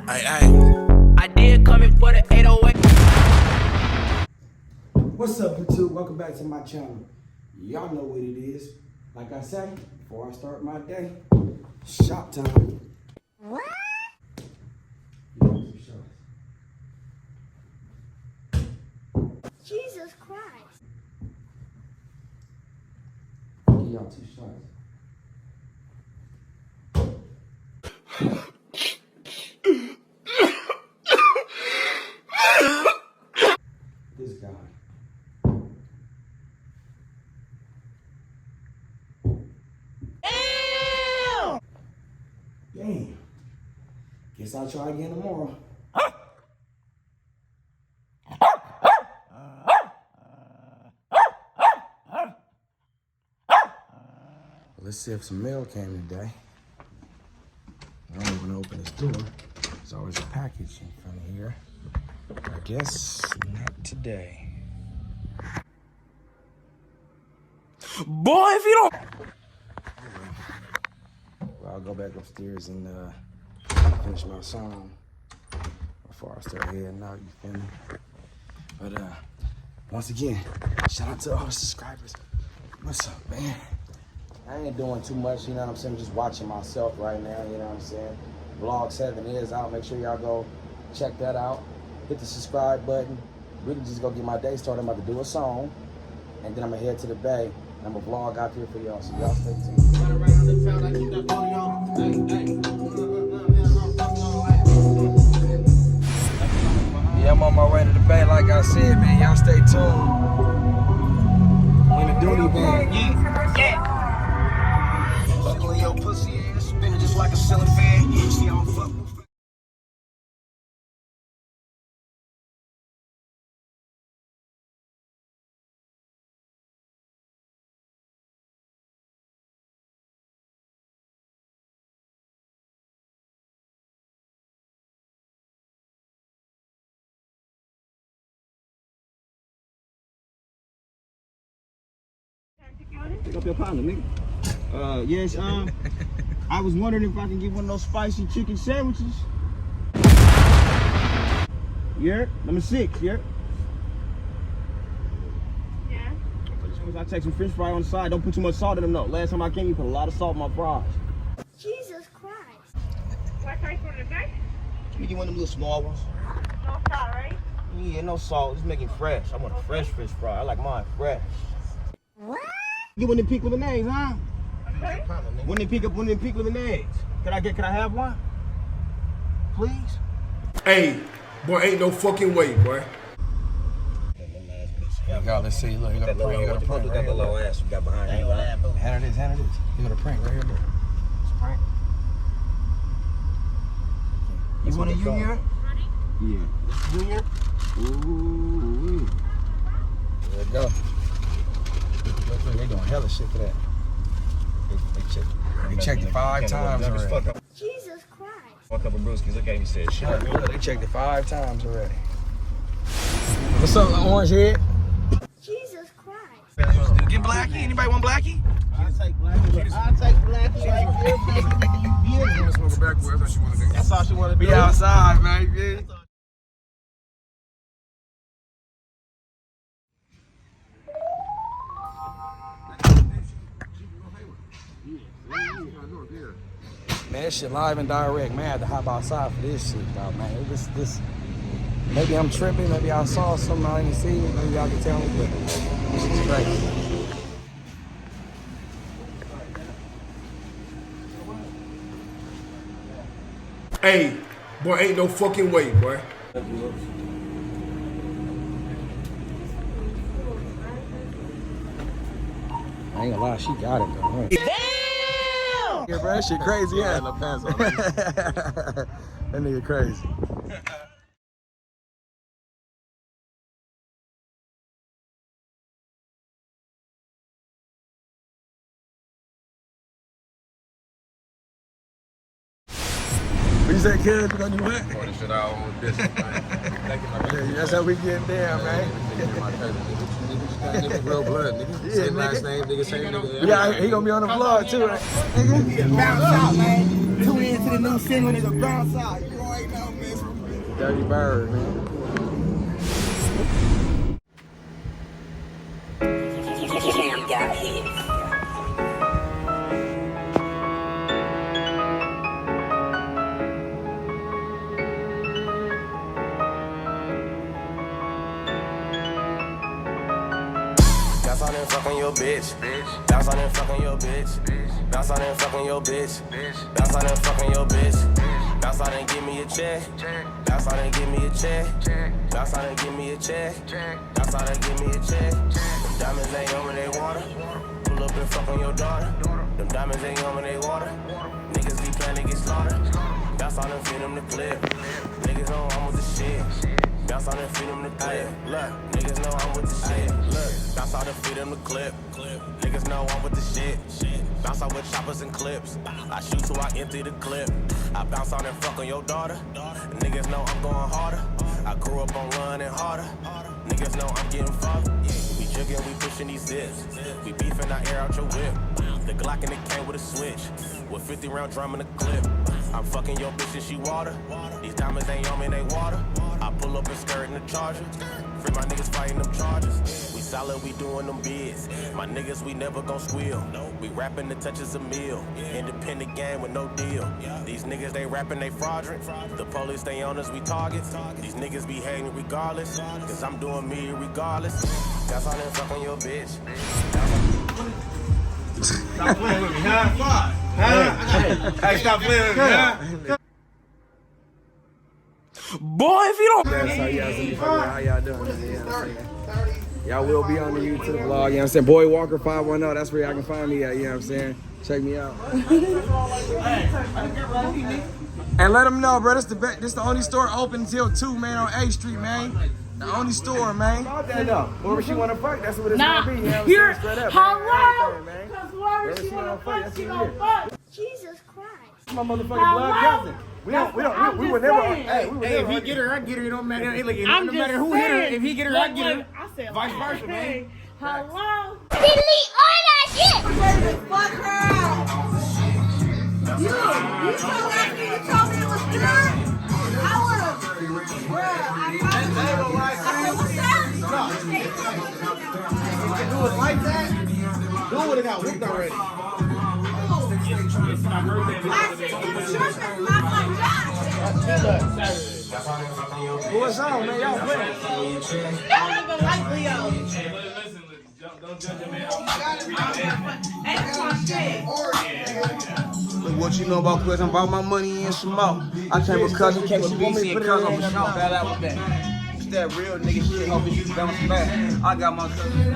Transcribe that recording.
I did come in for the 808. What's up, YouTube? Welcome back to my channel. Y'all know what it is. Like I say, before I start my day, shop time. What? Jesus Christ. Give y'all 2 shots. This guy. Damn. Guess I'll try again tomorrow. Let's see if some mail came today. I don't even open this door. There's always a package in front of here. I guess not today. Boy, if you don't. Well, I'll go back upstairs and finish my song before I start heading out, you feel me? But once again, shout out to all the subscribers. What's up, man? I ain't doing too much, you know what I'm saying? Just watching myself right now, you know what I'm saying? Vlog 7 is out. Make sure y'all go check that out. Hit the subscribe button. Really just go get my day started. I'm about to do a song, and then I'm gonna head to the bay. And I'm gonna vlog out here for y'all, so y'all stay tuned. Yeah, I'm on my way to the bay, like I said, man. Y'all stay tuned. When the duty band. Yeah. Buckling your pussy ass, spinning just like a ceiling fan. See, I'm fuck. Pick up your partner, nigga. Yes, I was wondering if I can get one of those spicy chicken sandwiches. Yeah, number 6, yeah? Yeah. I take some french fry on the side. Don't put too much salt in them, though. Last time I came, you put a lot of salt in my fries. Jesus Christ. What size for the bag? Let me get one of them little small ones. No salt, right? Yeah, no salt. Just make it fresh. I want a fresh french fry. I like mine fresh. What? Get one of them pink lemonades, huh? Okay. When they pick up one of them pink lemonades. Can I have one? Please? Hey, boy, ain't no fucking way, boy. Y'all, let's see. Look, you got a prank. You got a prank. Right little ass you got behind you. Handle this, handle this. You got a prank right here, look. It's a prank. You want a junior? Yeah. Junior? Ooh. There you go. Look, they doing hella shit for that. They checked it 5 times already. Jesus Christ. Fuck up a brewskis. Look at me, said shit. Look, they checked it 5 times already. What's up, orange head? Jesus Christ. Get Blackie. Anybody want Blackie? I'll take Blackie. I'll take Blackie right there. Smoke a backwood. That's what she want to do. That's all she want to do. Be outside, man. Yeah. Man, this shit live and direct. Man, I had to hop outside for this shit, dog, man. It was this. Maybe I'm tripping. Maybe I saw something I didn't see. Maybe y'all can tell me, but this is crazy. Hey, boy, ain't no fucking way, boy. I ain't gonna lie, she got it though. Huh? Damn! Yeah, bro, that shit crazy, yeah. That nigga crazy. What you say, kid? We gonna do what? Pour this shit out on this. Yeah, that's how we getting down, man. That nigga real blood, nigga. Same last name, nigga, same nigga. Yeah, he gonna be on the vlog too, right? Nigga, bounce out, man. Tune in to the new single, nigga, bounce out. You already know, man. Dirty Bird, man. Got hit. Bounce on and fucking your bitch. Bounce on and fucking your bitch. Bounce on and fucking your bitch. Bounce on and fucking your bitch. Bounce on and give me a check. Bounce on and give me a check. Bounce on and give me a check. Bounce on and give me a check. Them diamonds ain't on when they water. Pull up and fuck on your daughter. Them diamonds ain't on when they water. Niggas be planning to get slaughtered. Bounce on and feed them the clip. Niggas know I'm with the shit. Bounce on and feed them the clip. Look, niggas know I'm with the shit. Look, bounce on and feed them the clip. Niggas know I'm with the shit. Bounce on with choppers and clips. I shoot till I empty the clip. I bounce on and fuck on your daughter. Niggas know I'm going harder. I grew up on running harder. Niggas know I'm getting fucked. We jugging, we pushing these zips. We beefing, I air out your whip. The Glock and it came with a switch. With 50 round drum in the clip. I'm fucking your bitch and she water. These diamonds ain't on me, they water. I pull up and skirt in the Charger. Free my niggas fighting them charges. We solid, we doing them bids. My niggas, we never gon' squeal. We rapping the touches a meal. Independent game with no deal. These niggas, they rapping, they fraudulent. The police, they on us, we target. These niggas be hating regardless. Cause I'm doing me regardless. That's all that fucking your bitch. Stop playing with me, huh? Hey, stop playing with me, huh? Boy, if you don't. Yeah, so yeah, so you fucking how y'all doing? You know what I'm saying? Y'all will be on the YouTube vlog, you know what I'm saying? Boy Walker 510, that's where y'all can find me at, you know what I'm saying? Check me out. And let them know, bro, this the only store open until 2, man, on A Street, man. The only store, man. Wherever she wanna fuck, that's what it's gonna be, you know what I'm saying? Straight up, hello. man. Because wherever she wanna fuck, she gonna fuck. Jesus Christ. My motherfucking blood cousin. We would never. Hey, Hey, if he get her, I get her. It don't matter. I'm No just matter who hit her, saying. if he get her, I get her. I said Vice versa, man. Hello. Delete all that shit. I'm ready to fuck her out. You told that nigga told me it was good. I would've, bruh, I said, what's that? Do it like that. Do it without whipped already. My shit is short as my fucking God. What's on, man? Y'all playing? I don't even like Leo. Don't judge a man. That's my shit. Look what you know about Quiz. I'm about my money and some more. I came with cousin, came with BC and cousin. I'm bad out with that. It's that real nigga shit. Hope you bounce back. I got my cousin.